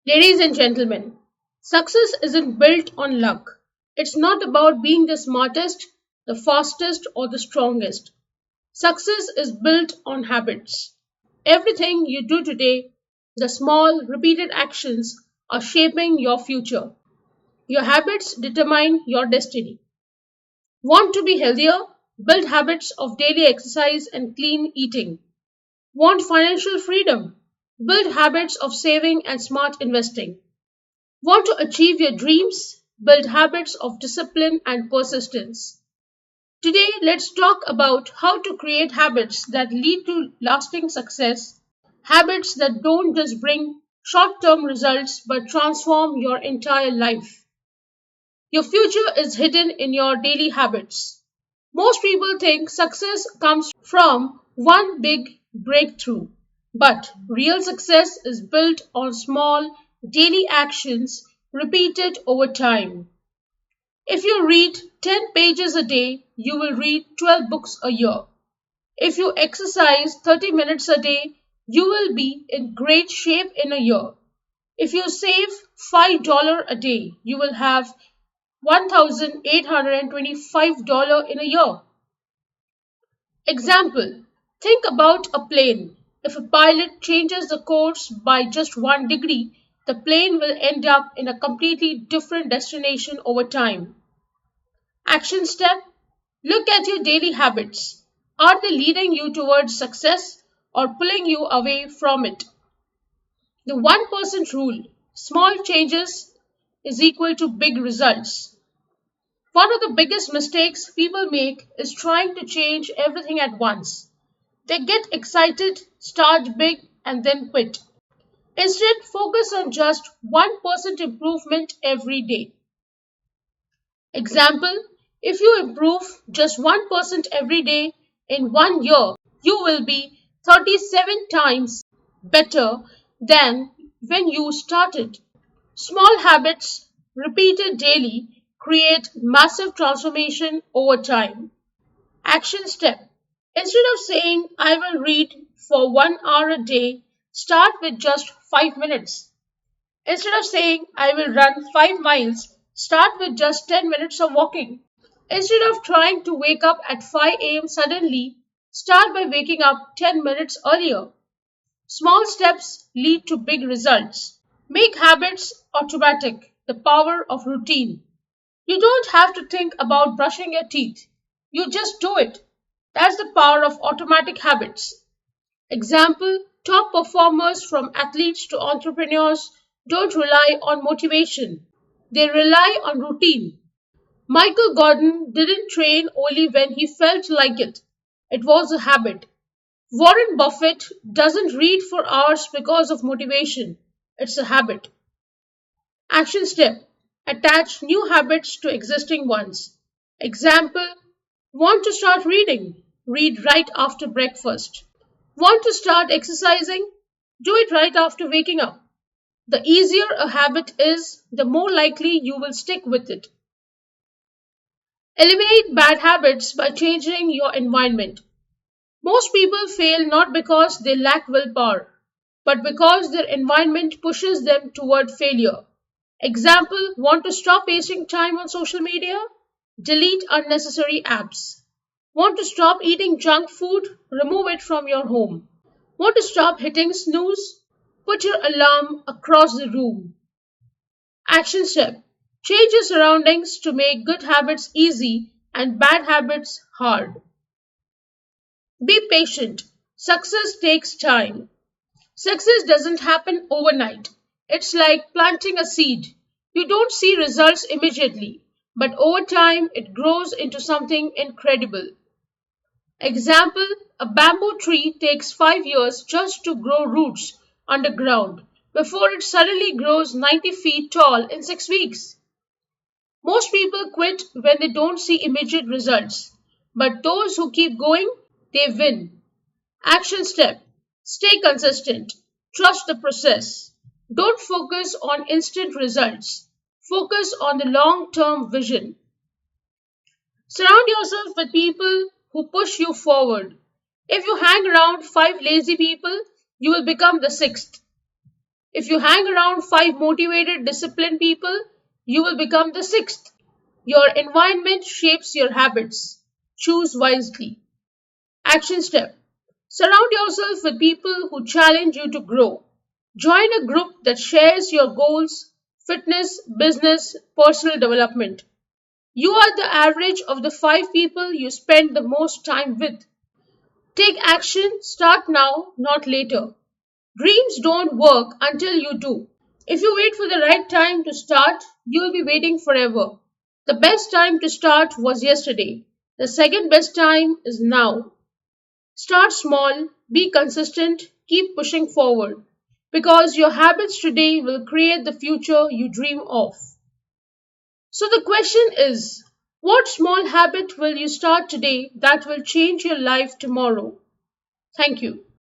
Ladies and gentlemen, success isn't built on luck. It's not about being the smartest, the fastest, or the strongest. Success is built on habits. Everything you do today, the small, repeated actions, are shaping your future. Your habits determine your destiny. Want to be healthier? Build habits of daily exercise and clean eating. Want financial freedom? Build habits of saving and smart investing. Want to achieve your dreams? Build habits of discipline and persistence. Today, let's talk about how to create habits that lead to lasting success, habits that don't just bring short term results but transform your entire life. Your future is hidden in your daily habits. Most people think success comes from one big breakthrough, but real success is built on small, daily actions repeated over time. If you read 10 pages a day, you will read 12 books a year. If you exercise 30 minutes a day, you will be in great shape in a year. If you save $5 a day, you will have $1,825 in a year. Example: think about a plane. If a pilot changes the course by just 1 degree, the plane will end up in a completely different destination over time. Action step: look at your daily habits. Are they leading you towards success or pulling you away from it? The 1% rule: small changes is equal to big results. One of the biggest mistakes people make is trying to change everything at once. They get excited, start big, and then quit. Instead, focus on just 1% improvement every day. Example: if you improve just 1% every day in 1 year, you will be 37 times better than when you started. Small habits repeated daily create massive transformation over time. Action step: instead of saying I will read for 1 hour a day, start with just 5 minutes. Instead of saying I will run 5 miles, start with just 10 minutes of walking. Instead of trying to wake up at 5 a.m. suddenly, start by waking up 10 minutes earlier. Small steps lead to big results. Make habits automatic, the power of routine. You don't have to think about brushing your teeth. You just do it. That's the power of automatic habits. Example: top performers from athletes to entrepreneurs don't rely on motivation. They rely on routine. Michael Gordon didn't train only when he felt like it. It was a habit. Warren Buffett doesn't read for hours because of motivation. It's a habit. Action step: attach new habits to existing ones. Example: want to start reading? Read right after breakfast. Want to start exercising? Do it right after waking up. The easier a habit is, the more likely you will stick with it. Eliminate bad habits by changing your environment. Most people fail not because they lack willpower, but because their environment pushes them toward failure. Example: want to stop wasting time on social media? Delete unnecessary apps. Want to stop eating junk food? Remove it from your home. Want to stop hitting snooze? Put your alarm across the room. Action step: change your surroundings to make good habits easy and bad habits hard. Be patient. Success takes time. Success doesn't happen overnight. It's like planting a seed. You don't see results immediately, but over time it grows into something incredible. Example: a bamboo tree takes 5 years just to grow roots underground before it suddenly grows 90 feet tall in 6 weeks. Most people quit when they don't see immediate results, but those who keep going, they win. Action step: stay consistent. Trust the process. Don't focus on instant results. Focus on the long term vision. Surround yourself with people who push you forward. If you hang around 5 lazy people, you will become the sixth. If you hang around five motivated, disciplined people, you will become the sixth. Your environment shapes your habits. Choose wisely. Action step: surround yourself with people who challenge you to grow. Join a group that shares your goals, fitness, business, personal development. You are the average of the five people you spend the most time with. Take action, start now, not later. Dreams don't work until you do. If you wait for the right time to start, you will be waiting forever. The best time to start was yesterday. The second best time is now. Start small, be consistent, keep pushing forward. Because your habits today will create the future you dream of. So the question is, what small habit will you start today that will change your life tomorrow? Thank you.